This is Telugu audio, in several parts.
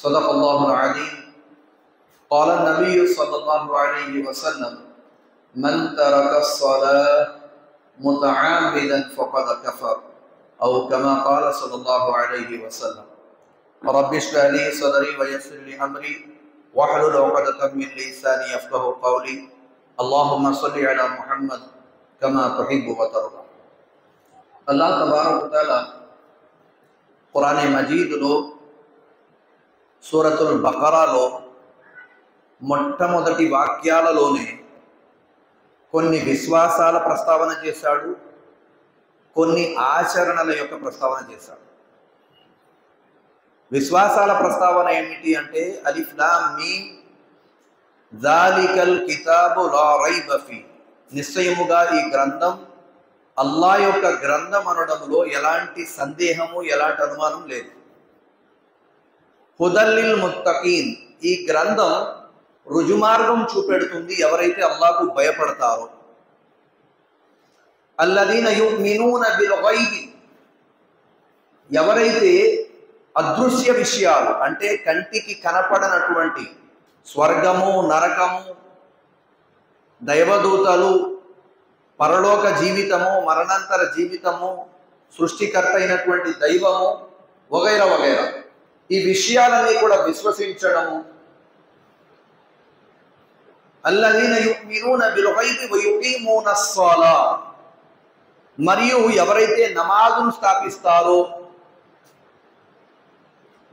صدق الله العظيم. قال النبي صلى الله عليه وسلم: من ترك الصلاة متعامدا فقد كفر، أو كما قال صلى الله عليه وسلم. رب اشرح لي صدري ويسر لي أمري واحلل عقدة من لساني يفقهوا قولي. اللهم صل على محمد كما تحب وترضى. الله تبارك وتعالى قرآن مجيد లో సూరతుల్ బకరాలో మొట్టమొదటి వాక్యాలలోనే కొన్ని విశ్వాసాల ప్రస్తావన చేశాడు, కొన్ని ఆచరణల యొక్క ప్రస్తావన చేశాడు. విశ్వాసాల ప్రస్తావన ఏమిటి అంటే అలిఫ్ లామ్ మీమ్ జాలికల్ కితాబు లా రైబ ఫీ, నిశ్చయముగా ఈ గ్రంథం అల్లా యొక్క గ్రంథం అనడంలో ఎలాంటి సందేహము ఎలాంటి అనుమానం లేదు. హుదల్లిల్ ముత్తకీన్, ఈ గ్రంథం రుజుమార్గం చూపెడుతుంది ఎవరైతే అల్లాహకు భయపడతారో. అల్లదీన యుమినూన బిల్ గైబి, ఎవరైతే అదృశ్య విషయాలు అంటే కంటికి కనపడనటువంటి స్వర్గము, నరకము, దైవదూతలు, పరలోక జీవితము, మరణాంతర జీవితము, సృష్టికర్త అయినటువంటి దైవము వగైరా వగైరా, ఈ విషయాలన్నీ కూడా విశ్వసించడము. అల్లదీన యుమినూన బిల్ గైబి వ యుకీమూనస్ స్సలా, మరియు ఎవరైతే నమాజును స్థాపిస్తారో,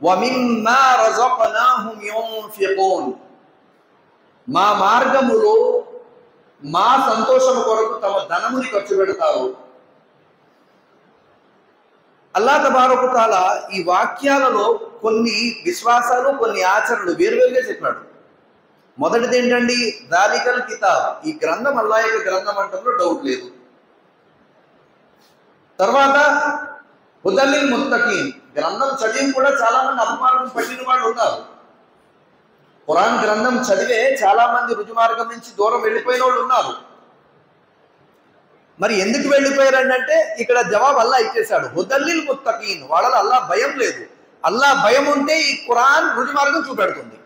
వమిమ్మా రజక్నాహుం యున్ఫికూన్, మా మార్గములో మా సంతోషం కొరకు తమ ధనముని ఖర్చు పెడతారు. అల్లాహ్ తబారక తఆలా ఈ వాక్యాలలో కొన్ని విశ్వాసాలు, కొన్ని ఆచరణలు వేరువేరుగా చెప్పాడు. మొదటిది ఏంటండి? జాలికల్ కితాబ్, ఈ గ్రంథం అల్లాహ్ యొక్క గ్రంథం అంటంలో డౌట్ లేదు. తర్వాత హుదల్లిల్ ముత్తకీన్, గ్రంథం చదివి కూడా చాలా మంది అపమార్గం పట్టిన వాళ్ళు ఉన్నారు. ఖురాన్ గ్రంథం చదివే చాలా మంది రుజుమార్గం నుంచి దూరం వెళ్ళిపోయిన వాళ్ళు ఉన్నారు. మరి ఎందుకు వెళ్ళిపోయారంటే ఇక్కడ జవాబు అల్లాహ్ ఇచ్చేశాడు. హుదల్లిల్ ముత్తకీన్, వాళ్ళలో అల్లాహ్ భయం లేదు. అల్లాహ్ భయం ఉంటే ఈ ఖురాన్ రుజుమార్గం చూపెడుతుంది.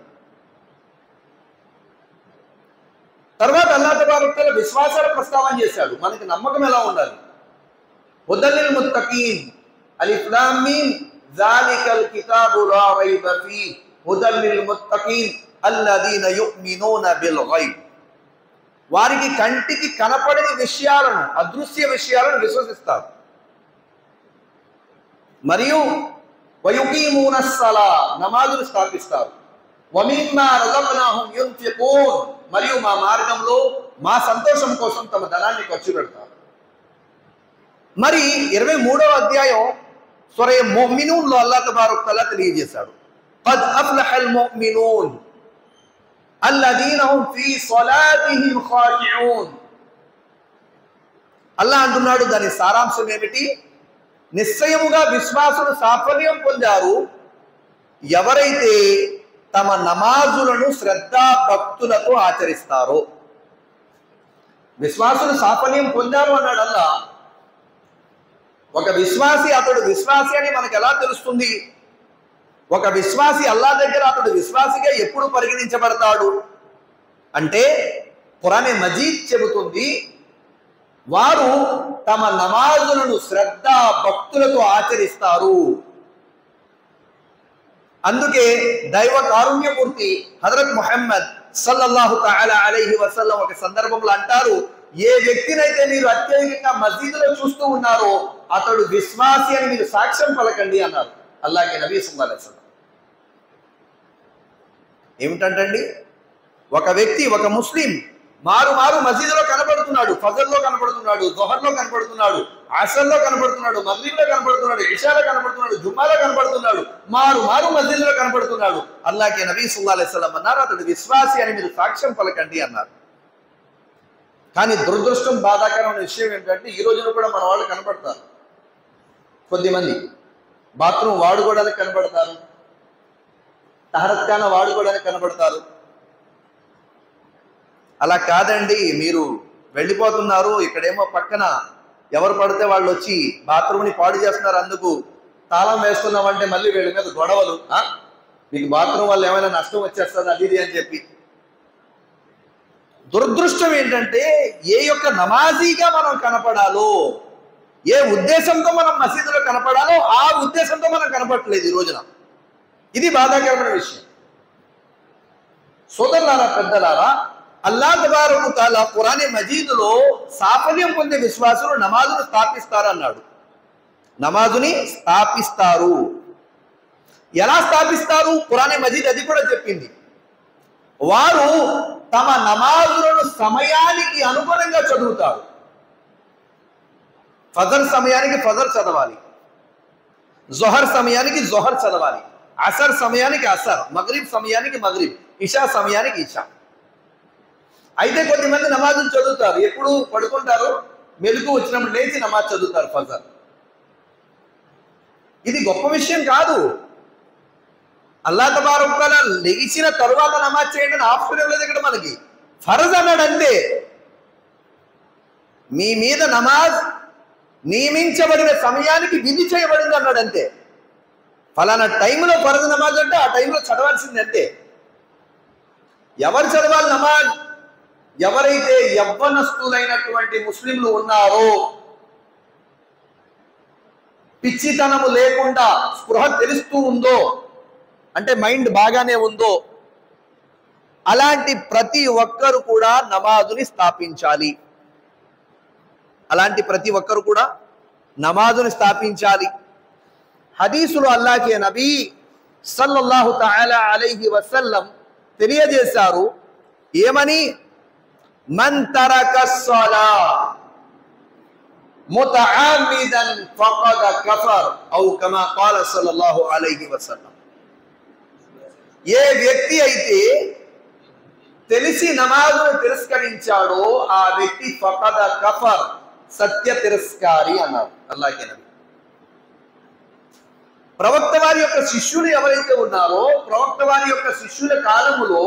తర్వాత అల్లాహ్ తబారక తఆలా విశ్వాసాల ప్రస్తావన చేశాడు. మనకి నమ్మకం ఎలా ఉండాలి? హుదల్లిల్ ముత్తకీన్, అలిఫ్ లామ్ మీమ్ జాలికల్ కితాబు లా రైబ ఫీ హుదల్లిల్ ముత్తకీన్ అల్లదీన యుమినూన బిల్ గైబ్, వారికి కంటికి కనపడని విషయాలను, అదృశ్య విషయాలను విశ్వసిస్తారు. మరియు వయుకీమూనస్ సలా, నమాజును స్థాపిస్తారు. వమిమ్మా రజక్నాహుం యున్ఫికూన్, మరియు మా మార్గంలో మా సంతోషం కోసం తమ ధనాన్ని ఖర్చు పెడతారు. మరి 23వ అధ్యాయం సూరా ముమినూన్ లో అల్లాహ్ తబారక తఆలా తెలియజేశాడు. ఖద్ అఫ్లహల్ ముమినూన్ అల్లదీన హుం ఫీ సలాతిహిమ్ ఖాషిఊన్. అల్లాహ్ అంటున్నాడు, దాని సారాంశం ఏమిటి? నిశ్చయముగా విశ్వాసులు సాఫల్యం పొందారు ఎవరైతే తమ నమాజులను శ్రద్ధా భక్తులతో ఆచరిస్తారో. విశ్వాసులు సాఫల్యం పొందారు అన్నాడు అల్లాహ్. ఒక విశ్వాసి అతడు విశ్వాసి అని మనకు ఎలా తెలుస్తుంది? ఒక విశ్వాసి అల్లాహ్ దగ్గర అతడు విశ్వాసిగా ఎప్పుడు పరిగణించబడతాడు అంటే ఖురాన్ మజీద్ చెబుతుంది, వారు తమ నమాజులను శ్రద్ధా భక్తులతో ఆచరిస్తారు. అందుకే దైవ కారుణ్యమూర్తి హజరత్ ముహమ్మద్ సల్లల్లాహు తఆలా అలైహి వసల్లం ఒక సందర్భంలో అంటారు, ఏ వ్యక్తినైతే మీరు అత్యధికంగా మస్జిద్లో చూస్తూ ఉన్నారో అతడు విశ్వాసి అని మీరు సాక్ష్యం పలకండి అన్నారు అల్లాహ్కి నబీ సల్లల్లాహు అలైహి వసల్లం. ఏమిటంటండి? ఒక వ్యక్తి, ఒక ముస్లిం మారు మస్జిద్లో కనబడుతున్నాడు, ఫజర్లో కనబడుతున్నాడు, జోహర్లో కనబడుతున్నాడు, అసర్లో కనబడుతున్నాడు, మగ్రిబ్లో కనబడుతున్నాడు, ఇషాలో కనబడుతున్నాడు, జుమ్మాలో కనబడుతున్నాడు, మారు మస్జిద్లో కనబడుతున్నాడు. అల్లాహ్కి నబీ సల్లల్లాహు అలైహి వసల్లం అన్నారు, అతడు విశ్వాసి అని మీరు సాక్ష్యం పలకండి అన్నారు. కానీ దురదృష్టం, బాధాకరమైన విషయం ఏంటంటే ఈ రోజున కూడా మన వాళ్ళు కనబడతారు. కొద్దిమంది బాత్రూమ్ వాడుకోవడానికి కనబడతారు, తహరత్ ఖానా వాడుకోవడానికి కనబడతారు. అలా కాదండి, మీరు వెళ్ళిపోతున్నారు, ఇక్కడేమో పక్కన ఎవరు పడితే వాళ్ళు వచ్చి బాత్రూమ్ని పాడు చేస్తున్నారు, అందుకు తాళం వేస్తున్నామంటే మళ్ళీ వీళ్ళ మీద గొడవలు. మీకు బాత్రూమ్ వల్ల ఏమైనా నష్టం వచ్చేస్తుంది అది ఇది అని చెప్పి. దురదృష్టం ఏంటంటే ఏ యొక్క నమాజీగా మనం కనపడాలో, ఏ ఉద్దేశంతో మనం మసీదులో కనపడాలో ఆ ఉద్దేశంతో మనం కనపడట్లేదు ఈ రోజున. ఇది బాధాకరమైన విషయం. సోదరులారా, పెద్దలారా, అల్లాహ్ తబారక తఆలా ఖురాన్ మజీదులో సాఫల్యం పొందే విశ్వాసులు నమాజును స్థాపిస్తారన్నాడు. నమాజుని స్థాపిస్తారు. ఎలా స్థాపిస్తారు? ఖురాన్ మజీద్ అది కూడా చెప్పింది. వారు తమ నమాజులను సమయానికి అనుగుణంగా చదువుతారు. ఫజర్ సమయానికి ఫజర్ చదవాలి, జొహర్ సమయానికి జొహర్ చదవాలి, అసర్ సమయానికి అసర్, మగ్రిబ్ సమయానికి మగ్రిబ్, ఇషా సమయానికి ఇషా. అయితే కొద్దిమంది నమాజులు చదువుతారు, ఎప్పుడు పడుకుంటారు, మెలుగు వచ్చినప్పుడు లేచి నమాజ్ చదువుతారు ఫజర్. ఇది గొప్ప విషయం కాదు. అల్లాహ్ తబారక తఆలా లెగిసిన తరువాత నమాజ్ చేయండి అని ఆప్షన్ ఇవ్వలేదు ఇక్కడ మనకి. ఫరజ్ అన్నాడు అంతే. మీ మీద నమాజ్ నియమించబడిన సమయానికి విధి చేయబడింది అన్నాడు అంతే. ఫలానా టైంలో ఫరజ్ నమాజ్ అంటే ఆ టైంలో చదవాల్సింది అంతే. ఎవరు చదవాలి నమాజ్? ఎవరైతే యవ్వనస్తులైనటువంటి ముస్లింలు ఉన్నారో, పిచ్చితనము లేకుండా స్పృహ తెలుస్తూ ఉందో, అంటే మైండ్ బాగానే ఉందో, అలాంటి ప్రతి ఒక్కరు కూడా నమాజుని స్థాపించాలి. అలాంటి ప్రతి ఒక్కరు కూడా నమాజుని స్థాపించాలి. హదీసులో అల్లాహ్ కే నబీ సల్లల్లాహు తఆలా అలైహి వసల్లం తెలియజేశారు. ఏమని? మన్ తరక స్సలా ముతఅమ్మిదన్ ఫఖద కఫర్ ఔ కమా ఖాల సల్లల్లాహు అలైహి వసల్లం. ఏ వ్యక్తి అయితే తెలిసి నమాజును తిరస్కరించాడో ఆ వ్యక్తి ఫఖద కఫర్, సత్య తిరస్కారి అన్నారు అల్లాహ్ కే నబీ. ప్రవక్త వారి యొక్క శిష్యులు ఎవరైతే ఉన్నారో, ప్రవక్త వారి యొక్క శిష్యుల కాలములో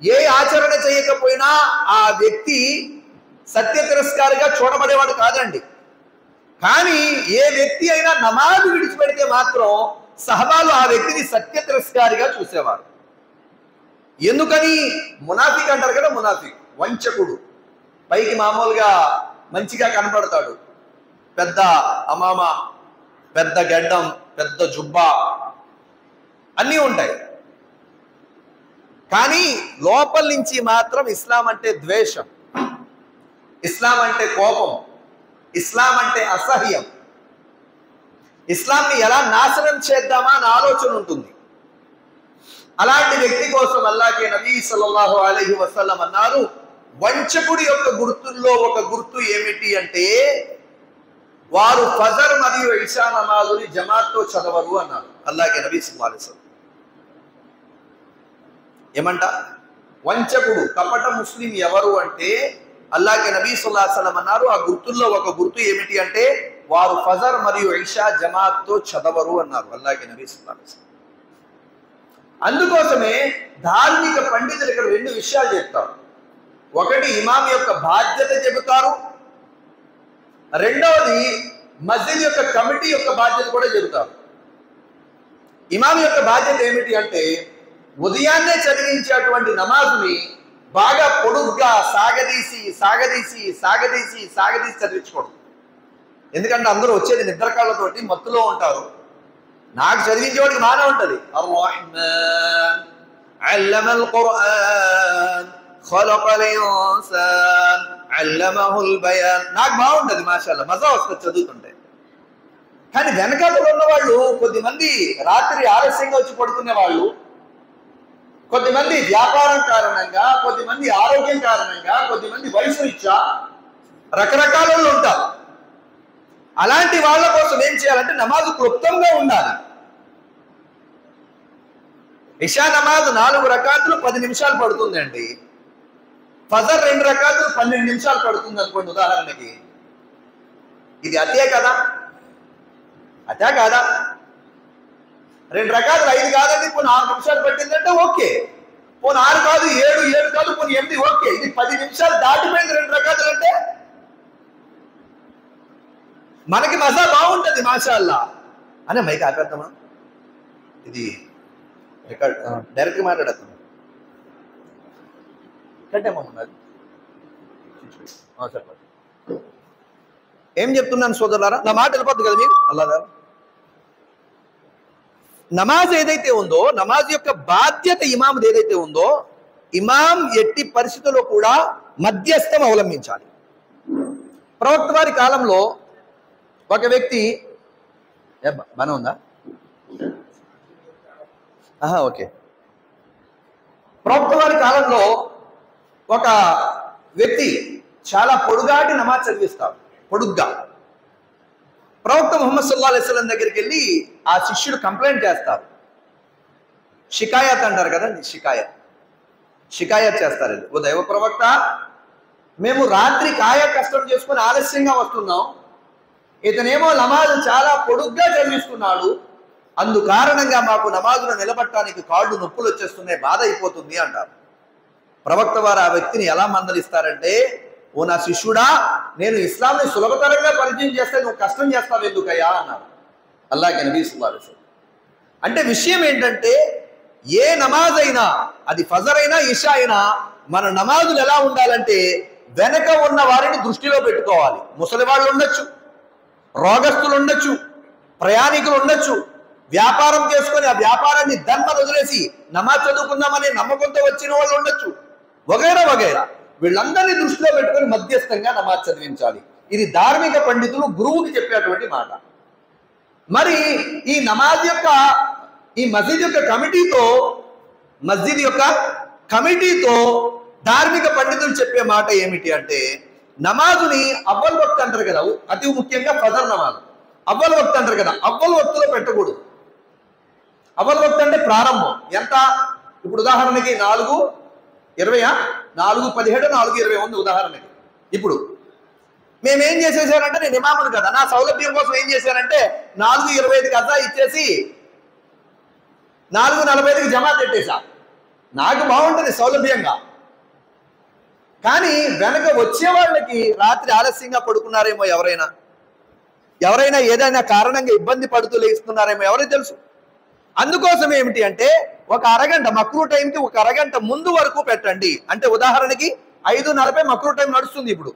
ఏ ఆచరణ చేయకపోయినా ఆ వ్యక్తి సత్య తిరస్కారిగా చూడబడేవాడు కాదండి. కానీ ఏ వ్యక్తి అయినా నమాజు విడిచిపెడితే మాత్రం సహబాలు ఆ వ్యక్తిని సత్య తిరస్కారిగా చూసేవారు. ఎందుకని? మునాఫిక్ అంటారు కదా, మునాఫిక్ వంచకుడు. పైకి మామూలుగా మంచిగా కనపడతాడు, పెద్ద అమామ, పెద్ద గడ్డం, పెద్ద జుబ్బా అన్నీ ఉంటాయి. కానీ లోపల నుంచి మాత్రం ఇస్లాం అంటే ద్వేషం, ఇస్లాం అంటే కోపం, ఇస్లాం అంటే అసహ్యం, ఇస్లాంని ఎలా నాశనం చేద్దామా అని ఆలోచన ఉంటుంది. అలాంటి వ్యక్తి కోసం అల్లాహ్ కే నబీ సల్లల్లాహు అలైహి వసల్లం అన్నారు, వంచకుడి యొక్క గుర్తుల్లో ఒక గుర్తు ఏమిటి అంటే వారు ఫజర్ మరియు ఇషా నమాజుని జమాత్తో చదవరు అన్నారు అల్లాహ్ కే నబీ సల్లల్లాహు అలైహి వసల్లం. ఏమంట? వంచకుడు, కపట ముస్లిం ఎవరు అంటే అల్లాహ్ కే నబీ సల్లల్లాహు అలైహి వసల్లం అన్నారు, ఆ గుర్తుల్లో ఒక గుర్తు ఏమిటి అంటే వారు ఫజర్ మరియు ఇషా జమాత్తో చదవరు అన్నారు అల్లాహ్ కే నబీ సల్లల్లాహు అలైహి వసల్లం. అందుకోసమే ధార్మిక పండితులు ఇక్కడ రెండు విషయాలు చెప్తారు. ఒకటి ఇమాం యొక్క బాధ్యత చెబుతారు, రెండవది మస్జిద్ యొక్క కమిటీ యొక్క బాధ్యత కూడా చెబుతారు. ఇమాం యొక్క బాధ్యత ఏమిటి అంటే ఉదయాన్నే చదివించేటువంటి నమాజుని బాగా పొడుగ్గా సాగదీసి సాగదీసి సాగదీసి సాగదీసి చదివించకూడదు. ఎందుకంటే అందరూ వచ్చేది నిద్రకాళ్ళతోటి మత్తులో ఉంటారు. నాకు చదివించేవాడికి బాగానే ఉంటుంది, అర్-రహ్మాన్ అల్లమల్ ఖుర్ఆన్ ఖలకల్ ఇన్సాన్ అల్లమహుల్ బయాన్, నాకు బాగుంటుంది, మాషాల్లా, మజా వస్తుంది చదువుతుంటే. కానీ వెనకాతలు ఉన్న వాళ్ళు కొద్దిమంది రాత్రి ఆలస్యంగా వచ్చి పడుకునే వాళ్ళు, కొద్దిమంది వ్యాపారం కారణంగా, కొద్దిమంది ఆరోగ్యం కారణంగా, కొద్దిమంది వయసు రీత్యా రకరకాల ఉంటారు. అలాంటి వాళ్ళ కోసం ఏం చేయాలంటే నమాజు క్లుప్తంగా ఉండాలి. ఇషా నమాజ్ 4 రకాతులు 10 నిమిషాలు పడుతుందండి. ఫజర్ 2 రకాతులు 12 నిమిషాలు పడుతుంది అనుకోండి ఉదాహరణకి. ఇది అతే కదా? అతే కాదా? 2 రకాతులు 5 కాదండి, పోనీ 6 నిమిషాలు పట్టిందంటే ఓకే, పోనీ 6 కాదు 7, 7 కాదు పోనీ 8 ఓకే. ఇది 10 నిమిషాలు దాటిపోయింది 2 రకాతులు అంటే మనకి మజా బాగుంటుంది, మాషాల్లా. అనే మైక్ ఆపేద్దామా? ఇది రికార్డ్ డైరెక్ట్గా మాట్లాడతాను కట్టేమన్నది చెప్పండి. ఏం చెప్తున్నాను సోదరులారా, నా మాట వెళ్ళిపోద్దు కదా మీరు. అల్లాదా నమాజ్ ఏదైతే ఉందో, నమాజ్ యొక్క బాధ్యత ఇమాంది ఏదైతే ఉందో, ఇమాం ఎట్టి పరిస్థితుల్లో కూడా మధ్యస్థం అవలంబించాలి. ప్రవక్త వారి కాలంలో ఒక వ్యక్తి బానే ఉందా? ఓకే. ప్రవక్త వారి కాలంలో ఒక వ్యక్తి చాలా పొడుగాటి నమాజ్ చదివిస్తాడు. పొడుగ్గా ప్రవక్త ముహమ్మద్ సల్లల్లాహు అలైహి వసల్లం దగ్గరికి వెళ్ళి ఆ శిష్యుడు కంప్లైంట్ చేస్తారు. షికాయత్ అంటారు కదండి, షికాయత్ చేస్తారు. ఓ దైవ ప్రవక్త, మేము రాత్రి కాయ కష్టం చేసుకుని ఆలస్యంగా వస్తున్నాం, ఇతనేమో నమాజ్ చాలా పొడుగ్గా చదివిస్తున్నాడు, అందు కారణంగా మాకు నమాజును నిలబట్టడానికి కాళ్ళు నొప్పులు వచ్చేస్తున్నాయి, బాధ అయిపోతుంది అంటారు. ప్రవక్త వారు ఆ వ్యక్తిని ఎలా మందలిస్తారంటే, ఓ నా శిష్యుడా, నేను ఇస్లాంని సులభతరంగా పరిచయం చేస్తే నువ్వు కష్టం చేస్తావు ఎందుకయ్యా అన్నారు అల్లాహ్ నబీ సల్లల్లాహు అలైహి వసల్లం. అంటే విషయం ఏంటంటే, ఏ నమాజ్ అయినా, అది ఫజర్ అయినా ఇషా అయినా, మన నమాజులు ఎలా ఉండాలంటే వెనక ఉన్న వారిని దృష్టిలో పెట్టుకోవాలి. ముసలి వాళ్ళు ఉండొచ్చు, రోగస్తులు ఉండొచ్చు, ప్రయాణికులు ఉండొచ్చు, వ్యాపారం చేసుకొని ఆ వ్యాపారాన్ని ధర్మను వదిలేసి నమాజ్ చదువుకుందామనే నమ్మకంతో వచ్చిన వాళ్ళు ఉండొచ్చు, వగైరా వగైరా. వీళ్ళందరినీ దృష్టిలో పెట్టుకొని మధ్యస్థంగా నమాజ్ చదివించాలి. ఇది ధార్మిక పండితులు గురువుకి చెప్పేటువంటి మాట. మరి ఈ నమాజ్ యొక్క, ఈ మస్జిద్ యొక్క కమిటీతో ధార్మిక పండితులు చెప్పే మాట ఏమిటి అంటే, నమాజుని అవ్వల్ వక్త్ అంటారు కదా, అతి ముఖ్యంగా ఫజర్ నమాజ్ అవ్వల్ వక్త్ అంటారు కదా, అవ్వల్ వక్తులో పెట్టకూడదు. అవ్వల్ వక్త్ అంటే ప్రారంభం. ఎంత? ఇప్పుడు ఉదాహరణకి 4:20, 4:17, 4:20 ఉంది ఉదాహరణకి. ఇప్పుడు మేమేం చేసేసానంటే, నేను ఇమాములు కదా, నా సౌలభ్యం కోసం ఏం చేశానంటే 4:25కి అజా ఇచ్చేసి 4:45కి జమాత్ పెట్టేశా. నాకు బాగుంటుంది సౌలభ్యంగా. కానీ వెనక వచ్చే వాళ్ళకి రాత్రి ఆలస్యంగా పడుకున్నారేమో, ఎవరైనా ఏదైనా కారణంగా ఇబ్బంది పడుతూ లేస్తున్నారేమో ఎవరికి తెలుసు. అందుకోసం ఏమిటి అంటే, ఒక అరగంట మక్రూ టైంకి ఒక అరగంట ముందు వరకు పెట్టండి. అంటే ఉదాహరణకి 5:40 మక్రూ టైం నడుస్తుంది. ఇప్పుడు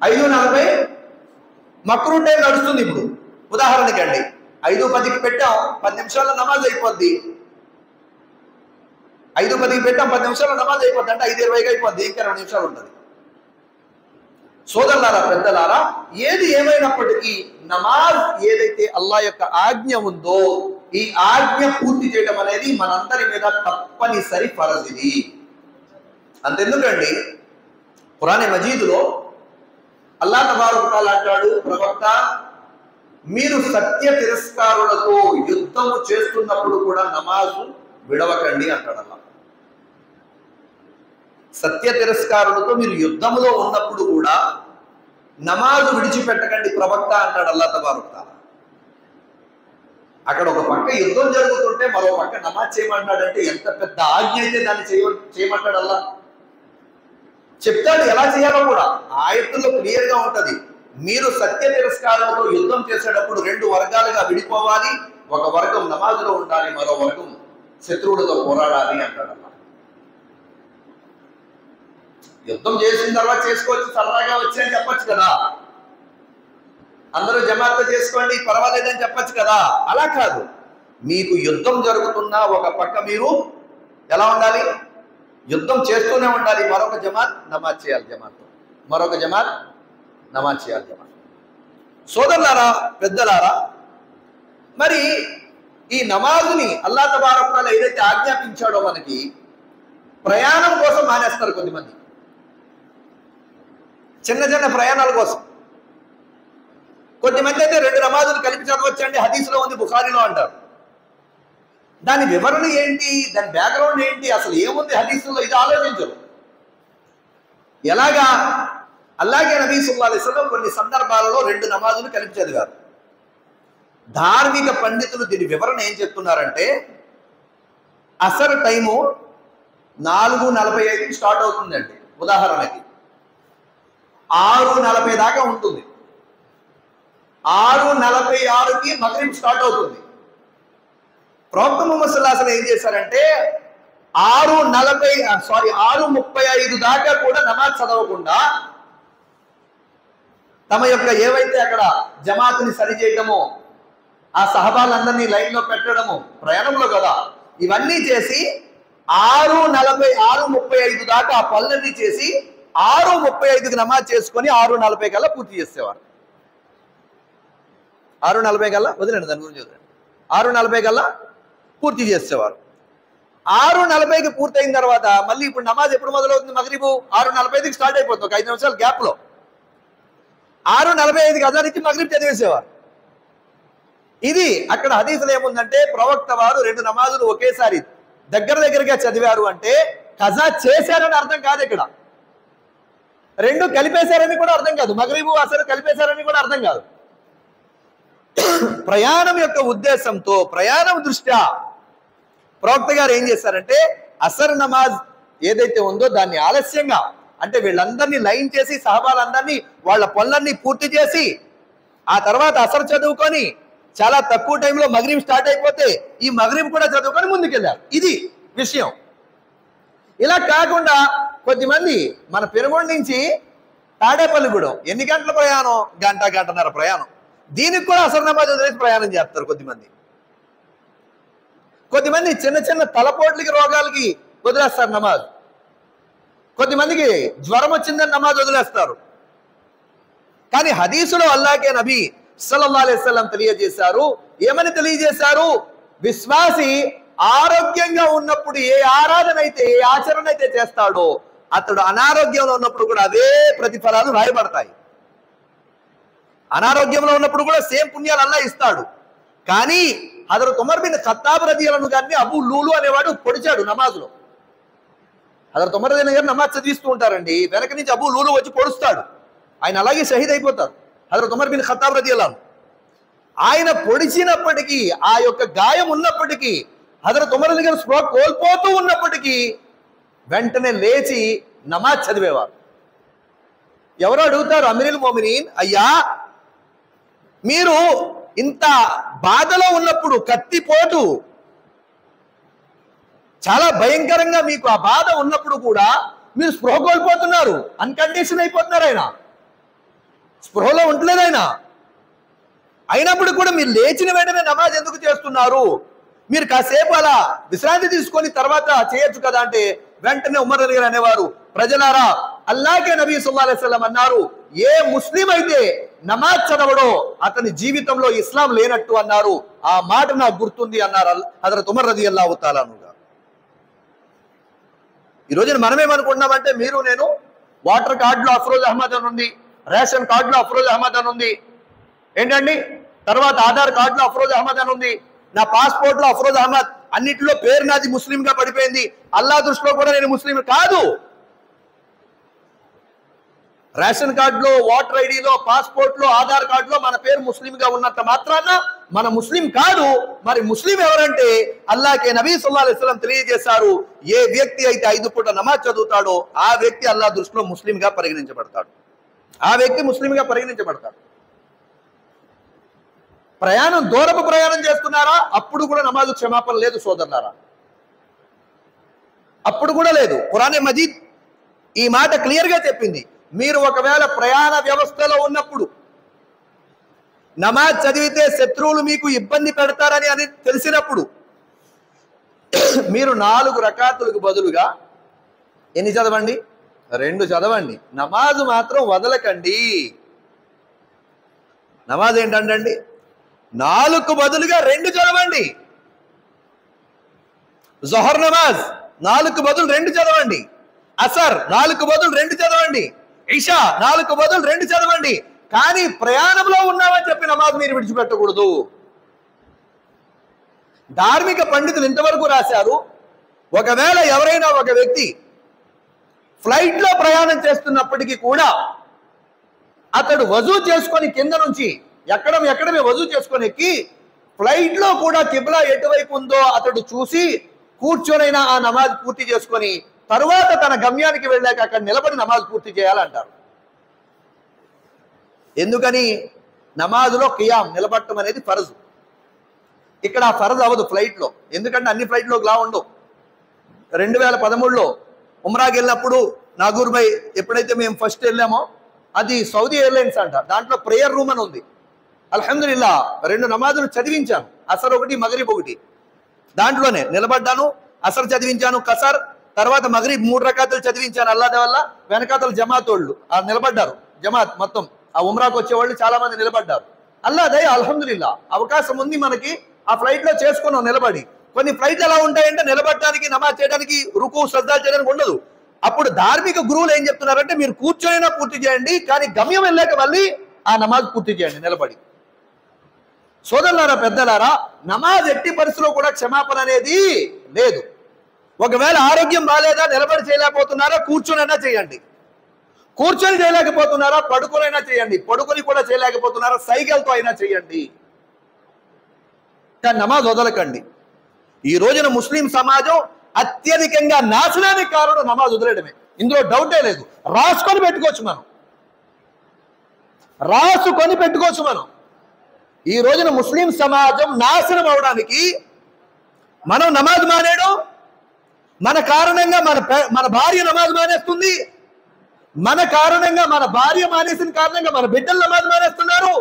5:40 మక్రూ టైం నడుస్తుంది. ఇప్పుడు ఉదాహరణకి అండి 5:10కి పెట్టాం, 10 నిమిషాల్లో నమాజ్ అయిపోద్ది. 5:10కి పెట్టాం, 10 నిమిషాల్లో నమాజ్ అయిపోద్ది. అంటే 5:20కి అయిపోద్ది, ఇంకా 2 నిమిషాలు ఉంటుంది. సోదరులారా, పెద్దలారా, ఏది ఏమైనప్పటికీ నమాజ్ ఏదైతే అల్లాహ్ యొక్క ఆజ్ఞ ఉందో, ఈ ఆజ్ఞ పూర్తి చేయడం అనేది మనందరి మీద తప్పనిసరి ఫరజ్. ఇది అంతెందుకండి, ఖురాన్ మజీదులో అల్లాహ్ తబారక వ తఆలా అంటాడు, ప్రవక్త, మీరు సత్య తిరస్కారులతో యుద్ధము చేస్తున్నప్పుడు కూడా నమాజు విడవకండి అంటాడు అల్లాహ్. సత్య తిరస్కారులతో మీరు యుద్ధములో ఉన్నప్పుడు కూడా నమాజు విడిచిపెట్టకండి ప్రవక్త అంటాడు అల్లాహ్ తబారక వ తఆలా. అక్కడ ఒక పక్క యుద్ధం జరుగుతుంటే మరో పక్క నమాజ్ చేయమంటాడంటే ఎంత పెద్ద ఆజ్ఞ అయితే దాన్ని చేయమంటాడు అల్లాహ్. చెప్తాడు ఎలా చేయాలో కూడా. ఆయతుల్లో క్లియర్ గా ఉంటది. మీరు సత్య తిరస్కారాలతో యుద్ధం చేసేటప్పుడు 2 వర్గాలుగా విడిపోవాలి. ఒక వర్గం నమాజులో ఉండాలి, మరో వర్గం శత్రువులతో పోరాడాలి అంటాడు అల్లాహ్. యుద్ధం చేసిన తర్వాత చేసుకోవచ్చు, సరదాగా వచ్చి అని చెప్పచ్చు కదా, అందరూ జమాత్తో చేసుకోండి పర్వాలేదని చెప్పచ్చు కదా. అలా కాదు, మీకు యుద్ధం జరుగుతున్నా ఒక పక్క మీరు ఎలా ఉండాలి? యుద్ధం చేస్తూనే ఉండాలి. మరొక జమాత్ నమాజ్ చేయాలి జమాత్తో, మరొక జమాత్ నమాజ్ చేయాలి జమాత్. సోదరులారా, పెద్దలారా, మరి ఈ నమాజుని అల్లాహ్ తబారక వ తఆలా ఏదైతే ఆజ్ఞాపించాడో మనకి, ప్రయాణం కోసం మానేస్తారు కొద్దిమంది, చిన్న చిన్న ప్రయాణాల కోసం. కొద్దిమంది అయితే 2 నమాజులు కలిపి చదవచ్చండి, హదీసులో ఉంది, బుఖారీలో అంటారు. దాని వివరణ ఏంటి, దాని బ్యాక్గ్రౌండ్ ఏంటి, అసలు ఏముంది హదీసులో, ఇది ఆలోచించరు. ఎలాగా? అల్లాగే నబీ సల్లల్లాహు అలైహి వసల్లం కొన్ని సందర్భాలలో 2 నమాజులు కలిపి చదివారు. ధార్మిక పండితులు దీని వివరణ ఏం చెప్తున్నారంటే, అసర్ టైము 4:45కి స్టార్ట్ అవుతుందండి, ఉదాహరణకి 6:40 దాకా ఉంటుంది. 6:46కి మగ్రిబ్ స్టార్ట్ అవుతుంది. ప్రవక్త ముహమ్మద్ సల్లల్లాహు అలైహి వసల్లం ఏం చేశారంటే 6:35 దాకా కూడా నమాజ్ చదవకుండా తమ యొక్క ఏవైతే అక్కడ జమాతుని సరి చేయడమో, ఆ సహబాలందరినీ లైన్లో పెట్టడము, ప్రయాణంలో కదా ఇవన్నీ చేసి 6:35 దాకా ఆ పనులన్నీ చేసి 6:35కి నమాజ్ చేసుకొని 6:40 కల్లా పూర్తి చేసేవారు. 6:40 కల్లా వదిలేండి, దాని గురించి వదిలేండి. 6:40 కల్లా పూర్తి చేసేవారు. 6:40కి పూర్తయిన తర్వాత మళ్ళీ ఇప్పుడు నమాజ్ ఎప్పుడు మొదలవుతుంది? మగ్రిబు 6:45కి స్టార్ట్ అయిపోతుంది, ఒక 5 నిమిషాల గ్యాప్ లో. 6:45కి అజాన్ ఇచ్చి మగ్రిబ్ చదివేసేవారు. ఇది అక్కడ హదీసులో ఏముందంటే ప్రవక్త వారు 2 నమాజులు ఒకేసారి దగ్గరగా చదివారు అంటే కజా చేశారని అర్థం కాదు. ఇక్కడ 2 కలిపేశారని కూడా అర్థం కాదు, మగ్రిబు అసలు కలిపేశారని కూడా అర్థం కాదు. ప్రయాణం యొక్క ఉద్దేశంతో, ప్రయాణం దృష్ట్యా ప్రవక్త గారు ఏం చేశారంటే అసర్ నమాజ్ ఏదైతే ఉందో దాన్ని ఆలస్యంగా, అంటే వీళ్ళందరినీ లైన్ చేసి సహబాలందరినీ వాళ్ళ పనులన్నీ పూర్తి చేసి ఆ తర్వాత అసర్ చదువుకొని చాలా తక్కువ టైంలో మగ్రిబ్ స్టార్ట్ అయిపోతే ఈ మగ్రిబ్ కూడా చదువుకొని ముందుకెళ్ళారు. ఇది విషయం. ఇలా కాకుండా కొద్దిమంది మన పెనుగొండ నుంచి తాడేపల్లిగూడెం ఎన్ని గంటల ప్రయాణం? గంటన్నర ప్రయాణం. దీనికి కూడా అసర్ నమాజ్ వదిలేసి ప్రయాణం చేస్తారు కొద్దిమంది చిన్న తలపోట్లకి రోగాలకి వదిలేస్తారు నమాజ్. కొద్దిమందికి జ్వరం వచ్చిందని నమాజ్ వదిలేస్తారు. కానీ హదీసులో అల్లాహ్కే నబీ సల్లల్లాహు అలైహి వసల్లం తెలియజేశారు. ఏమని తెలియజేశారు? విశ్వాసి ఆరోగ్యంగా ఉన్నప్పుడు ఏ ఆరాధన అయితే, ఏ ఆచరణ అయితే చేస్తాడో అతడు అనారోగ్యంలో ఉన్నప్పుడు కూడా అదే ప్రతిఫలాలు రాయబడతాయి. అనారోగ్యంలో ఉన్నప్పుడు కూడా సేమ్ పుణ్యాలు అల్లాహ్ ఇస్తాడు. కానీ హజరత్ ఉమర్ బిన్ ఖత్తాబ్ రదియల్లాహు గారిని అబూ లూలు అనేవాడు పొడిచాడు నమాజ్లో. హజరత్ ఉమర్ రదియల్లాహు గారు నమాజ్ చదివిస్తూ ఉంటారండి, వెనక నుంచి అబూ లూలు వచ్చి పొడుస్తాడు. ఆయన అలాగే షహీద్ అయిపోతారు. హజరత్ ఉమర్ బిన్ ఖత్తాబ్ రదియల్లాహు ఆయన పొడిచినప్పటికీ, ఆ యొక్క గాయం ఉన్నప్పటికీ, హజరత్ ఉమర్ గారు స్పృహ కోల్పోతూ ఉన్నప్పటికీ వెంటనే లేచి నమాజ్ చదివేవారు. ఎవరు అడుగుతారు, అమీరుల్ మోమినీన్, అయ్యా మీరు ఇంత బాధలో ఉన్నప్పుడు, కత్తిపోటు చాలా భయంకరంగా మీకు ఆ బాధ ఉన్నప్పుడు కూడా మీరు స్పృహ కోల్పోతున్నారు, అన్కండిషన్ అయిపోతున్నారు. ఆయన స్పృహలో ఉండలేదు. ఆయన అయినప్పుడు కూడా మీరు లేచిన వెంటనే నమాజ్ ఎందుకు చేస్తున్నారు? మీరు కాసేపు అలా విశ్రాంతి తీసుకొని తర్వాత చేయొచ్చు కదా అంటే వెంటనే ఉమర్ గారు అనేవారు, ప్రజలారా, అల్లాహ్కే నబీ సల్లల్లాహు అలైహి వసల్లం అన్నారు, ఏ ముస్లిం అయితే నమాజ్ చదవడో అతని జీవితంలో ఇస్లాం లేనట్టు అన్నారు. ఆ మాట నాకు గుర్తుంది అన్నారు హజరత్ ఉమర్ రదియల్లాహు తఆలా అన్హు. ఈ రోజున మనమేమనుకుంటున్నామంటే, మీరు నేను వాటర్ కార్డులో అఫ్రోజ్ అహ్మద్ అని ఉంది, రేషన్ కార్డులో అఫ్రోజ్ అహ్మద్ అని ఉంది, ఏంటండి తర్వాత ఆధార్ కార్డులో అఫ్రోజ్ అహ్మద్ అని ఉంది, నా పాస్పోర్ట్ లో అఫ్రోజ్ అహ్మద్, అన్నిటిలో పేరు నాది ముస్లిం గా పడిపోయింది, అల్లాహ్ దృష్టిలో కూడా నేను ముస్లిం కాదు. రేషన్ కార్డులో, వాటర్ ఐడిలో, పాస్పోర్ట్ లో, ఆధార్ కార్డులో మన పేరు ముస్లిం గా ఉన్నంత మాత్రాన మన ముస్లిం కాదు. మరి ముస్లిం ఎవరంటే అల్లాహ్కే నబీ సల్లల్లాహు అలైహి వసల్లం తెలియజేశారు, ఏ వ్యక్తి అయితే 5 పూట నమాజ్ చదువుతాడో ఆ వ్యక్తి అల్లాహ్ దృష్టిలో ముస్లిం గా పరిగణించబడతాడు. ఆ వ్యక్తి ముస్లిం గా పరిగణించబడతాడు. ప్రయాణం, దూరపు ప్రయాణం చేస్తున్నారా? అప్పుడు కూడా నమాజు క్షమాపణ లేదు సోదరులారా, అప్పుడు కూడా లేదు. ఖురానే మజీద్ ఈ మాట క్లియర్ గా చెప్పింది. మీరు ఒకవేళ ప్రయాణ వ్యవస్థలో ఉన్నప్పుడు నమాజ్ చదివితే శత్రువులు మీకు ఇబ్బంది పెడతారని అని తెలిసినప్పుడు మీరు 4 రకాతులకు బదులుగా ఎన్ని చదవండి? 2 చదవండి. నమాజు మాత్రం వదలకండి. నమాజ్ ఏంటండి? 4కు బదులుగా 2 చదవండి. జోహర్ నమాజ్ 4కు బదులు 2 చదవండి. అసర్ 4కు బదులు 2 చదవండి. ఇషా 4కు బదులు 2 చదవండి. కానీ ప్రయాణంలో ఉన్నామని చెప్పి నమాజ్ మీరు విడిచిపెట్టకూడదు. ధార్మిక పండితులు ఇంతవరకు రాశారు, ఒకవేళ ఎవరైనా ఒక వ్యక్తి ఫ్లైట్ లో ప్రయాణం చేస్తున్నప్పటికీ కూడా అతడు వజూ చేసుకొని కింద నుంచి ఎక్కడమే వజూ చేసుకొని ఎక్కి ఫ్లైట్ లో కూడా కిబ్లా ఎటువైపు ఉందో అతడు చూసి కూర్చొనైనా ఆ నమాజ్ పూర్తి చేసుకొని తరువాత తన గమ్యానికి వెళ్ళాక అక్కడ నిలబడి నమాజ్ పూర్తి చేయాలంటారు. ఎందుకని? నమాజులో ఖియామ్ నిలబడటం అనేది ఫరజు. ఇక్కడ ఫరజ్ అవ్వదు ఫ్లైట్లో, ఎందుకంటే అన్ని ఫ్లైట్లో లా ఉండవు. 2013లో ఉమ్రాకి వెళ్ళినప్పుడు నాగూర్ భాయ్ ఎప్పుడైతే మేము ఫస్ట్ వెళ్ళామో అది సౌదీ ఎయిర్లైన్స్ అంట, దాంట్లో ప్రేయర్ రూమ్ అని ఉంది. అల్హమ్దులిల్లా 2 నమాజులు చదివించాను, అసర్ ఒకటి మగరిబ్ ఒకటి. దాంట్లోనే నిలబడ్డాను, అసర్ చదివించాను కసర్, తర్వాత మగరిబ్ 3 రకాతులు చదివించాను. అల్లా వల్ల వెనకాతలు జమాత్ వాళ్ళు నిలబడ్డారు, జమాత్ మొత్తం ఆ ఉమ్రాకు వచ్చేవాళ్ళు చాలా మంది నిలబడ్డారు. అల్లా దయ అల్హమ్దులిల్లా అవకాశం ఉంది మనకి, ఆ ఫ్లైట్ లో చేసుకున్నాం నిలబడి. కొన్ని ఫ్లైట్లు ఎలా ఉంటాయంటే నిలబడటానికి నమాజ్ చేయడానికి రుకు సజ్జాలు చేయడానికి ఉండదు. అప్పుడు ధార్మిక గురువులు ఏం చెప్తున్నారంటే మీరు కూర్చొనైనా పూర్తి చేయండి, కానీ గమ్యం వెళ్ళాక మళ్ళీ ఆ నమాజ్ పూర్తి చేయండి నిలబడి. సోదరులారా పెద్దలారా, నమాజ్ ఎట్టి పరిస్థితిలో కూడా క్షమాపణ అనేది లేదు. ఒకవేళ ఆరోగ్యం బాగాలేదా, నిలబడి చేయలేకపోతున్నారా, కూర్చొనైనా చేయండి. కూర్చొని చేయలేకపోతున్నారా, పడుకొనైనా చేయండి. పడుకొని కూడా చేయలేకపోతున్నారా, సైకిల్తో అయినా చేయండి, కానీ నమాజ్ వదలకండి. ఈ రోజున ముస్లిం సమాజం అత్యధికంగా నాశనానికి కారణం నమాజ్ వదిలేయడమే, ఇందులో డౌటే లేదు. రాసుకొని పెట్టుకోవచ్చు మనం. ఈ రోజున ముస్లిం సమాజం నాశనం అవడానికి మనం నమాజ్ మానేయడం, మన కారణంగా మన భార్య నమాజ్ మానేస్తుంది, మన కారణంగా మన భార్య మానేసిన కారణంగా మన బిడ్డలు నమాజ్ మానేస్తున్నారు.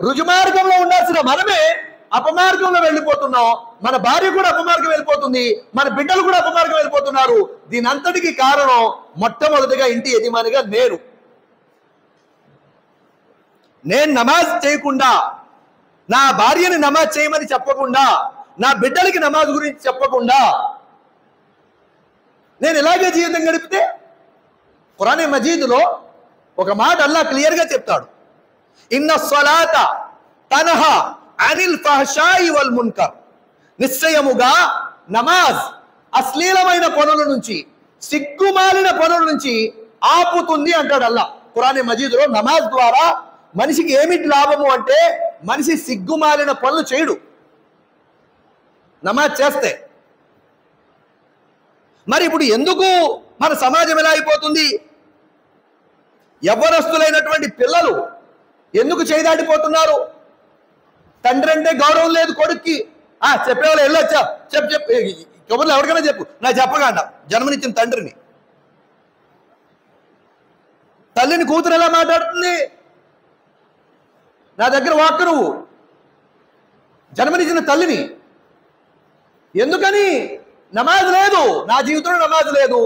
రుజుమార్గంలో ఉండాల్సిన మనమే అపమార్గంలో వెళ్ళిపోతున్నాం, మన భార్య కూడా అపమార్గం వెళ్ళిపోతుంది, మన బిడ్డలు కూడా అపమార్గం వెళ్ళిపోతున్నారు. దీని అంతటికి కారణం మొట్టమొదటిగా ఇంటి యజమానిగా నేను నమాజ్ చేయకుండా, నా భార్యని నమాజ్ చేయమని చెప్పకుండా, నా బిడ్డలకి నమాజ్ గురించి చెప్పకుండా నేను ఇలాగే జీవితం గడిపితే, ఖురాన్ మజీదులో ఒక మాట అల్లా క్లియర్ గా చెప్తాడు, ఇన్న స్సలాత తనహా అనిల్ ఫహషాయి వల్ మున్కర్, నిశ్చయముగా నమాజ్ అశ్లీలమైన పనుల నుంచి, సిగ్గుమాలిన పనుల నుంచి ఆపుతుంది అంటాడు అల్లా ఖురాన్ మజీదులో. నమాజ్ ద్వారా మనిషికి ఏమిటి లాభము అంటే, మనిషి సిగ్గుమాలిన పనులు చేయడు నమాజ్ చేస్తే. మరి ఇప్పుడు ఎందుకు మన సమాజం ఎలా అయిపోతుంది? యవ్వనస్తులైనటువంటి పిల్లలు ఎందుకు చేయదాటిపోతున్నారు? తండ్రి అంటే గౌరవం లేదు కొడుక్కి. చెప్పేవాళ్ళు వెళ్ళొచ్చా, చెప్పు కబుర్లు ఎవరికైనా చెప్పు, నాకు చెప్పగాండ జన్మనిచ్చిన తండ్రిని. తల్లిని కూతురు ఎలా మాట్లాడుతుంది? నా దగ్గర వాక్కు నువ్వు, జన్మనిచ్చిన తల్లిని. ఎందుకని? నమాజ్ లేదు, నా జీవితంలో నమాజ్ లేదు,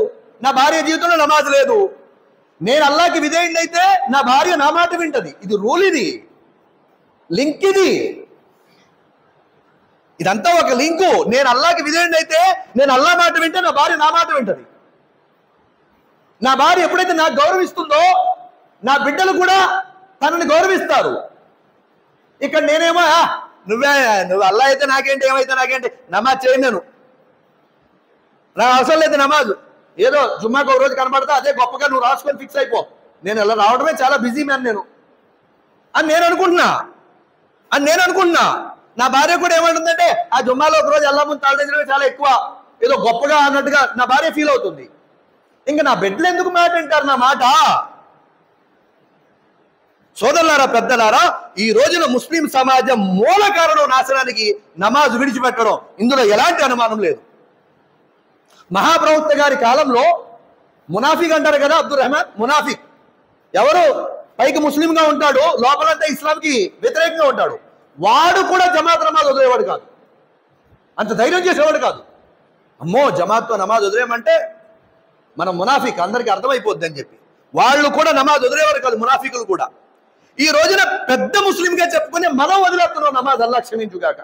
నా భార్య జీవితంలో నమాజ్ లేదు. నేను అల్లాకి విధేయుడిని అయితే నా భార్య నా మాట వింటది. ఇది రూల్, ఇది లింక్, ఇదంతా ఒక లింకు. నేను అల్లాకి విధేయుడిని అయితే నేను అల్లా మాట వింటే నా భార్య నా మాట వింటది. నా భార్య ఎప్పుడైతే నాకు గౌరవిస్తుందో నా బిడ్డలు కూడా తనని గౌరవిస్తారు. ఇక్కడ నేనేమో నువ్వు అల్లా అయితే నాకేంటి, ఏమైతే నాకేంటి, నమాజ్ చేయను నేను, నాకు అవసరం లేదు నమాజ్. ఏదో జుమ్మాకు ఒక రోజు కనబడతా, అదే గొప్పగా నువ్వు రాసుకొని ఫిక్స్ అయిపో, నేను ఇలా రావడమే చాలా బిజీ మ్యాన్ నేను అని నేను అనుకుంటున్నా. నా భార్య కూడా ఏమంటుందంటే, ఆ జుమ్మాలో ఒక రోజు అల్లా ముందు తలదించడమే చాలా ఎక్కువ, ఏదో గొప్పగా అన్నట్టుగా నా భార్య ఫీల్ అవుతుంది. ఇంకా నా బిడ్డలు ఎందుకు మాట వింటారు నా మాట? సోదరులారా పెద్దలారా, ఈ రోజున ముస్లిం సమాజం మూల కారణం నాశనానికి నమాజ్ విడిచిపెట్టడం, ఇందులో ఎలాంటి అనుమానం లేదు. మహాప్రవక్త గారి కాలంలో మునాఫిక్ అంటారు కదా, అబ్దుల్ రెహమాన్ మునాఫిక్. ఎవరు పైకి ముస్లింగా ఉంటాడు, లోపలంతా ఇస్లాంకి వ్యతిరేకంగా ఉంటాడు. వాడు కూడా జమాత్ నమాజ్ వదిలేవాడు కాదు, అంత ధైర్యం చేసేవాడు కాదు. అమ్మో జమాత్తో నమాజ్ వదిలేయమంటే మనం మునాఫిక్, అందరికీ అర్థమైపోద్ది అని చెప్పి వాళ్ళు కూడా నమాజ్ వదిలేవారు కాదు, మునాఫికులు కూడా. ఈ రోజున పెద్ద ముస్లింగా చెప్పుకుని మనం వదిలేస్తున్నాం నమాజ్, అల్లా క్షమించుగాక.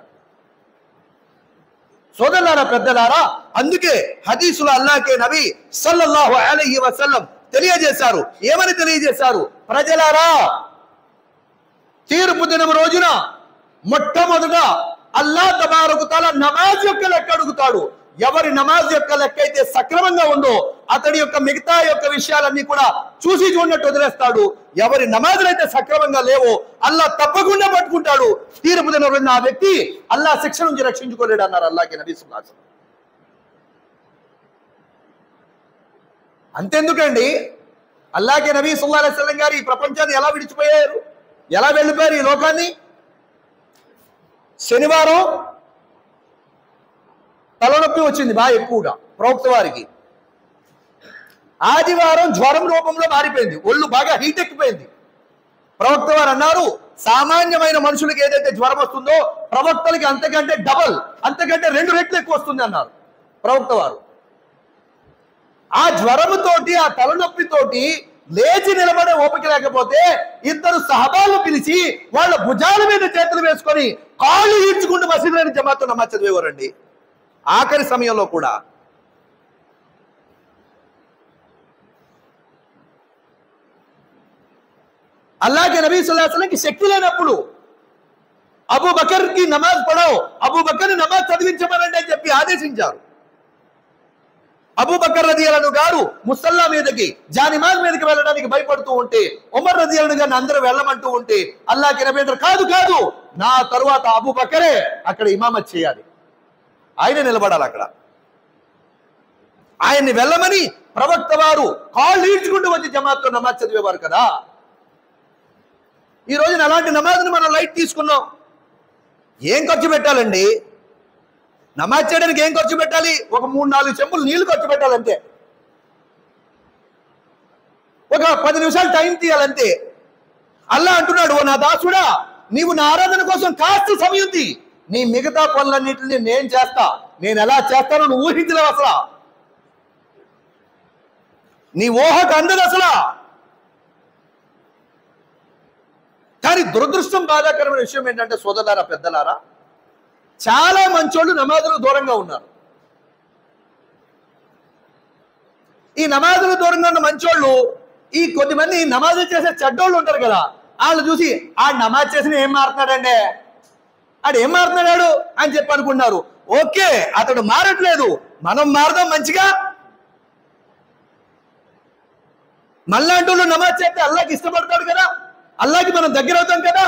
సోదరులారా పెద్దలారా, అందుకే హదీసులో అల్లాకే నబీ సల్లల్లాహు అలైహి వసల్లం తెలియజేశారు. ఏమని తెలియజేశారు? ప్రజలారా, తీర్పు దినం రోజున మొట్టమొదట అల్లా తబారకు తఆలా నమాజ్ యొక్క లెక్క అడుగుతాడు. ఎవరి నమాజ్ యొక్క లెక్క అయితే సక్రమంగా ఉందో అతడి యొక్క మిగతా యొక్క విషయాలన్నీ కూడా చూసి చూడనట్టు వదిలేస్తాడు. ఎవరి నమాజులు అయితే సక్రమంగా లేవో అల్లా తప్పకుండా పట్టుకుంటాడు. తీర్పు దినం రోజున ఆ వ్యక్తి అల్లా శిక్ష నుంచి రక్షించుకోలేడు అన్నారు అల్లాకి నబీ సల్లల్లాహు అలైహి వసల్లం. అంతెందుకండి, అల్లాకి నబీ సల్లల్లాహు అలైహి వసల్లం గారు ఈ ప్రపంచాన్ని ఎలా విడిచిపోయారు, ఎలా వెళ్ళిపోయారు ఈ లోకాన్ని? శనివారం తలనొప్పి వచ్చింది బాగా ఎక్కువగా ప్రవక్త వారికి. ఆదివారం జ్వరం రూపంలో మారిపోయింది, ఒళ్ళు బాగా హీట్ ఎక్కిపోయింది. ప్రవక్త వారు అన్నారు, సామాన్యమైన మనుషులకి ఏదైతే జ్వరం వస్తుందో ప్రవక్తలకి అంతకంటే డబల్, అంతకంటే 2 రెట్లు ఎక్కువ వస్తుంది అన్నారు ప్రవక్త వారు. ఆ జ్వరముతోటి, ఆ తలనొప్పితోటి లేచి నిలబడే ఓపిక లేకపోతే 2 సహబాలు పిలిచి వాళ్ళ భుజాల మీద చేతులు వేసుకొని కాళ్ళు ఈడ్చుకుంటూ మసీదులోని జమాతో నమాజ్ చదివేవారండి ఆఖరి సమయంలో కూడా. అల్లాహ్ నబీ సల్లల్లాహు అలైహి వసల్లం కి శక్తి లేనప్పుడు అబూ బకర్ కి నమాజ్ పడావు, అబూ బకర్ నమాజ్ చదివించమనండి అని చెప్పి ఆదేశించారు. అబూ బకర్ రదియల్లాహు అన్హు గారు ముసల్లా మీదకి జానిమాజ్ మీదకి వెళ్ళడానికి భయపడుతూ ఉంటే, ఉమర్ రదియల్లాహు అన్హు గారిని అందరూ వెళ్ళమంటూ ఉంటే అల్లాహ్ నబీ అంటారు, కాదు కాదు, నా తరువాత అబూ బకరే అక్కడ ఇమామత్ చేయాలి, ఆయన నిలబడాలి అక్కడ. ఆయన్ని వెళ్ళమని ప్రవక్త వారు కాళ్ళు ఈడ్చుకుంటూ వచ్చి జమాత్తో నమాజ్ చదివేవారు కదా. ఈ రోజున అలాంటి నమాజ్ని మనం లైట్ తీసుకున్నాం. ఏం ఖర్చు పెట్టాలండి నమాజ్ చేయడానికి? ఏం ఖర్చు పెట్టాలి? ఒక 3-4 చెంబులు నీళ్లు ఖర్చు పెట్టాలంతే, ఒక 10 నిమిషాలు టైం తీయాలంతే. అల్లాహ్ అంటున్నాడు, ఓ నా దాసుడా, నీవు నా ఆరాధన కోసం కాస్త సమయం తీ, నీ మిగతా పనులన్నింటినీ నేను చేస్తా. నేను ఎలా చేస్తానో నువ్వు ఊహించలేవు అసలు, నీ ఊహకు అందదు అసలు. కానీ దురదృష్టం, బాధాకరమైన విషయం ఏంటంటే సోదరులారా, పెద్దలారా, చాలా మంచోళ్ళు నమాజులకు దూరంగా ఉన్నారు. ఈ నమాజులకు దూరంగా ఉన్న మంచోళ్ళు, ఈ కొద్దిమంది నమాజులు చేసే చెడ్డోళ్ళు ఉంటారు కదా, వాళ్ళు చూసి ఆ నమాజ్ చేసిన ఏం మారుతున్నాడండి, ఆడు ఏం మారుతున్నాడు అని చెప్పి అనుకున్నారు. ఓకే, అతడు మారట్లేదు, మనం మారదాం మంచిగా. మళ్ళాంటి వాళ్ళు నమాజ్ చేస్తే అల్లాహ్కి ఇష్టపడతాడు కదా, అల్లాహ్కి మనం దగ్గర అవుతాం కదా.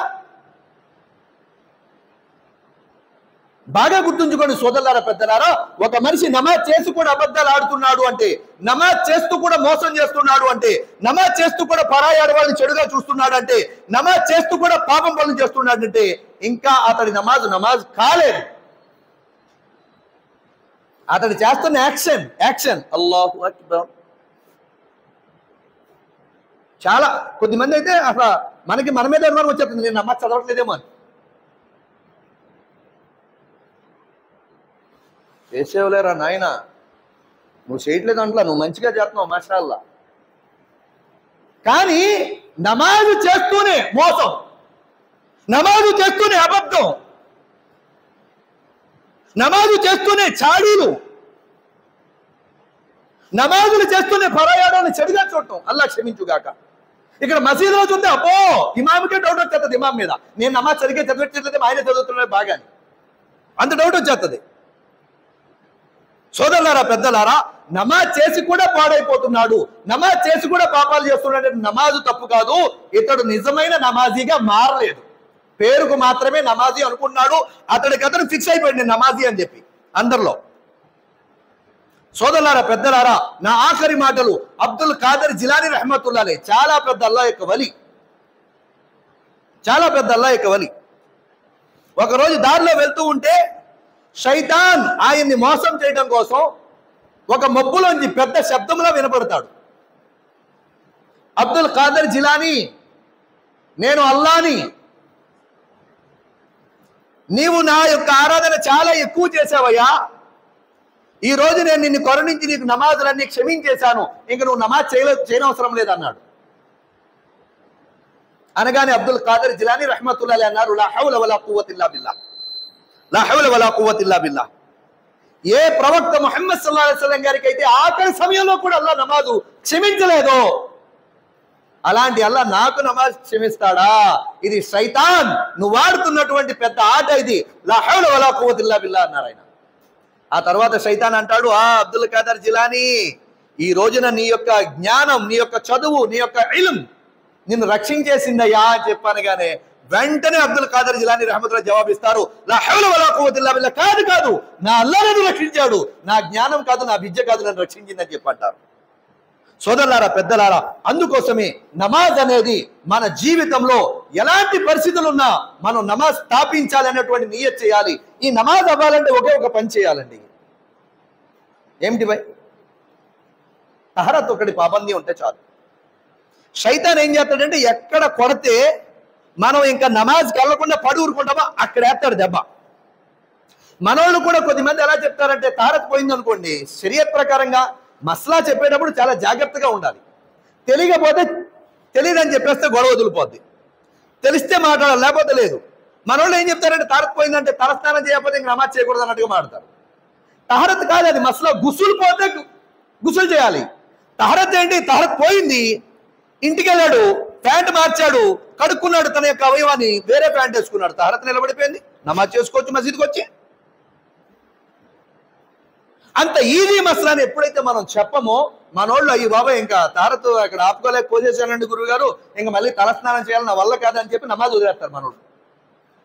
బాగా గుర్తుంచుకోండి సోదరులారా, పెద్దలారా, ఒక మనిషి నమాజ్ చేసి కూడా అబద్ధాలు ఆడుతున్నాడు అంటే, నమాజ్ చేస్తూ కూడా మోసం చేస్తున్నాడు అంటే, నమాజ్ చేస్తూ కూడా పరాయి ఆడవాళ్ళని చెడుగా చూస్తున్నాడు అంటే, నమాజ్ చేస్తూ కూడా పాపం పనులు చేస్తున్నాడు అంటే, ఇంకా అతడి నమాజ్ కాలేదు. అతడు చేస్తున్న యాక్షన్ అల్లాహు అక్బర్. చాలా కొద్దిమంది అయితే అసలు మన మీద అనుమానం వచ్చేస్తుంది, నేను నమాజ్ చదవట్లేదేమో అని. చేసేవలేరా నాయన, నువ్వు చేయట్లేదు అంటలా, నువ్వు మంచిగా చేస్తున్నావు మాషాల్లా. కానీ నమాజు చేస్తూనే మోసం, నమాజు చేస్తూనే అబద్ధం, నమాజు చేస్తూనే చాడీలు, నమాజులు చేస్తూనే పరాయాడాన్ని చెడుగా చూడటం. అల్లాహ్ క్షమించుగాక. ఇక్కడ మసీదులో చూస్తే అబ్బో ఇమామ్కే డౌట్ వచ్చేస్తుంది, ఇమాం మీద నేను నమాజ్ సరిగ్గా చదివించట్లేదు, ఆయన చదువుతున్నాడు బాగా, అంత డౌట్ వచ్చేస్తుంది. సోదరులారా, పెద్దలారా, నమాజ్ చేసి కూడా పాడైపోతున్నాడు, నమాజ్ చేసి కూడా పాపాలు చేస్తున్నాడు. నమాజు తప్పు కాదు, ఇతడు నిజమైన నమాజీగా మారలేదు, పేరుకు మాత్రమే నమాజీ అనుకున్నాడు. అతడు ఫిక్స్ అయిపోయింది నమాజీ అని చెప్పి అందరిలో. సోదరులారా, పెద్దలారా, నా ఆఖరి మాటలు. అబ్దుల్ ఖాదర్ జిలానీ రహ్మతుల్లాహ్ అలైహి చాలా పెద్ద అల్లాహ్ యొక్క వలి, చాలా పెద్ద అల్లాహ్ యొక్క వలి. ఒకరోజు దారిలో వెళ్తూ ఉంటే శైతాన్ ఆయన్ని మోసం చేయడం కోసం ఒక మబ్బులోంచి పెద్ద శబ్దంలో వినపడతాడు. అబ్దుల్ ఖాదర్ జిలానీ, నేను అల్లాని, నీవు నా యొక్క ఆరాధన చాలా ఎక్కువ చేసావయ్యా, ఈ రోజు నేను నిన్ను కరుణించి నీకు నమాజులన్నీ క్షమించేశాను, ఇంక నువ్వు నమాజ్ చేయనవసరం లేదన్నాడు. అనగానే అబ్దుల్ ఖాదర్ జిలానీ రహ్మతుల్లాహి అన్నారు, లా హౌల వలా ఖువ్వత ఇల్లా బిల్లాహ్, లా హౌల వలా ఖువ్వత ఇల్లా బిల్లాహ్. ఏ ప్రవక్త ముహమ్మద్ సల్లల్లాహు అలైహి వసల్లం గారికి అయితే ఆఖరి సమయంలో కూడా అల్లాహ్ నమాజు క్షమించలేదో, అలాంటి అల్లాహ్ నాకు నమాజ్ క్షమిస్తాడా? ఇది శైతాన్ నువ్వు వాడుతున్నటువంటి పెద్ద ఆట ఇది. లా హౌల వలా ఖువ్వత ఇల్లా బిల్లాహ్ అన్నారు ఆయన. ఆ తర్వాత శైతాన్ అంటాడు, అబ్దుల్ ఖాదర్ జిలానీ, ఈ రోజున నీ యొక్క జ్ఞానం, నీ యొక్క చదువు, నీ యొక్క ఇల్మ్ నిన్ను రక్షించేసిందయ్యా అని చెప్పనగానే వెంటనే అబ్దుల్ ఖాదర్ జిలానీ రహమతుల్లాహి జవాబిస్తారు, లా హౌల వలా ఖువ్వత ఇల్లా బిల్లాహ్, కాదు కాదు, నా అల్లాహ్ నన్ను రక్షించాడు, నా జ్ఞానం కాదు, నా విద్య కాదు నన్ను రక్షించిందని చెప్పంటారు. సోదరులారా, పెద్దలారా, అందుకోసమే నమాజ్ అనేది మన జీవితంలో ఎలాంటి పరిస్థితులున్నా మనం నమాజ్ స్థాపించాలి అనేటువంటి నియత్ చేయాలి. ఈ నమాజ్ అవ్వాలంటే ఒకే ఒక పని చేయాలండి. ఏమిటి భయ్? తహరత్ ఒకటి పాబందీ ఉంటే చాలు. శైతాన్ ఏం చేస్తాడంటే ఎక్కడ కొడితే మనం ఇంకా నమాజ్కి వెళ్ళకుండా పడి ఊరుకుంటామో అక్కడ వేస్తాడు దెబ్బ. మనోళ్ళు కూడా కొద్దిమంది ఎలా చెప్తారంటే తహరత్ పోయింది అనుకోండి, షరియత్ ప్రకారంగా మసలా చెప్పేటప్పుడు చాలా జాగ్రత్తగా ఉండాలి. తెలియకపోతే తెలియదని చెప్పేస్తే గొడవ వదిలిపోద్ది, తెలిస్తే మాట్లాడాలి, లేకపోతే లేదు. మనోళ్ళు ఏం చెప్తారంటే తహరత్ పోయిందంటే తలస్నానం చేయకపోతే ఇంక నమాజ్ చేయకూడదు అన్నట్టుగా మాట్లాడతారు. తహరత్ కాదు అది, మసలా గుసులు పోతే గుసులు చేయాలి. తహరత్ ఏంటి? తహరత్ పోయింది, ఇంటికి వెళ్ళాడు, ప్యాంట్ మార్చాడు, కడుక్కున్నాడు, తన యొక్క అవయవాన్ని వేరే ప్యాంట్ వేసుకున్నాడు, తహరత్ నిలబడిపోయింది, నమాజ్ చేసుకోవచ్చు మసీద్కి వచ్చి. అంత ఈజీ మసలాని ఎప్పుడైతే మనం చెప్పమో మనోళ్ళు అయ్యి బాబా ఇంకా తహరత్ అక్కడ ఆపుకోలేక పోసేసానండి గురువు గారు, ఇంకా మళ్ళీ తలస్నానం చేయాలి, నా వల్ల కాదని చెప్పి నమాజ్ వదిలేస్తారు మనోళ్ళు.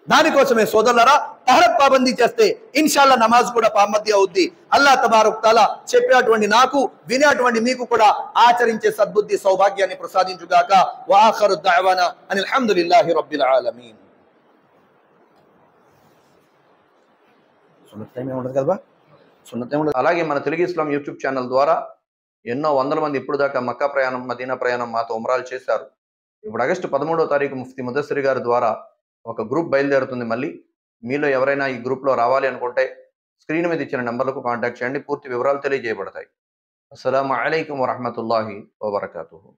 దానికోసమే సోదరులారా, తహరత్ పాబందీ చేస్తే ఇన్షాల్లా నమాజ్ కూడా పాబందీ అవుద్ది. అల్లాహ్ తబారక్ తఆలా చెప్పేటువంటి నాకు, వినేటువంటి మీకు కూడా ఆచరించే సద్బుద్ధి సౌభాగ్యాన్ని ప్రసాదించుగాక. వ ఆఖిరు దఅవానా అనిల్ హమ్దులిల్లాహి రబ్బిల్ ఆలమీన్. సున్నత్ టైం ఏముండదు కదా, సున్నత్ టైం ఉండదు. అలాగే మన తెలుగు ఇస్లాం యూట్యూబ్ ఛానల్ ద్వారా ఎన్నో వందల మంది ఇప్పుడు దాకా మక్కా ప్రయాణం, మదీనా ప్రయాణం మాతో ఉమ్రాలు చేశారు. ఇప్పుడు ఆగస్టు 13వ తారీఖు ముఫ్తీ ముదస్సిర్ గారి ద్వారా ఒక గ్రూప్ బయలుదేరుతుంది. మళ్ళీ మీలో ఎవరైనా ఈ గ్రూప్లో రావాలి అనుకుంటే స్క్రీన్ మీద ఇచ్చిన నెంబర్లకు కాంటాక్ట్ చేయండి, పూర్తి వివరాలు తెలియజేయబడతాయి. అస్సలాము అలైకుం వరహ్మతుల్లాహి వబరకాతుహు.